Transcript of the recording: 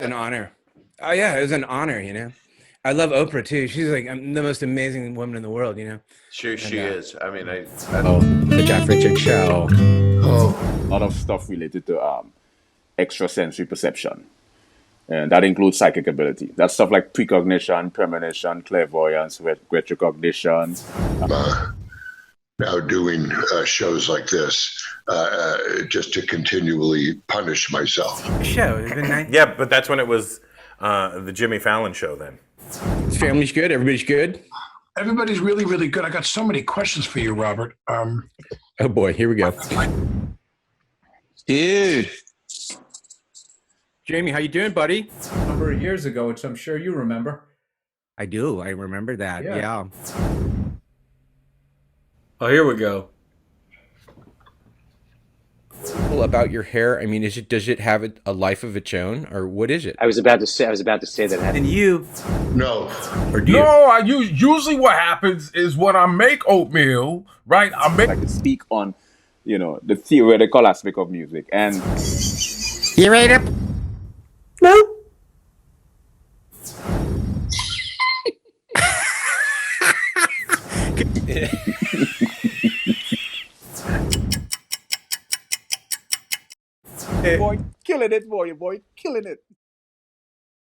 An honor. Oh yeah, it was an honor, you know. I love Oprah too. She's like the most amazing woman in the world, you know. She is. I mean, the Jeff Richard show. A lot of stuff related to extrasensory perception. And that includes psychic ability. That's stuff like precognition, premonition, clairvoyance, retrocognition. Now doing shows like this just to continually punish myself. Show. It's been nice. yeah, but that's when it was the Jimmy Fallon show then. Family's good. Everybody's good. Everybody's really, really good. I got so many questions for you, Robert. Oh boy, here we go. Dude. Jamie, how you doing, buddy? A number of years ago, which I'm sure you remember. I do. I remember that. Yeah. Oh, here we go. About your hair, I mean, does it have a life of its own, or what is it? I was about to say that. And you? No. Or do you? No, usually what happens is when I make oatmeal, right? I can speak on, the theoretical aspect of music. And You read up? No. boy, killing it, boy, killing it.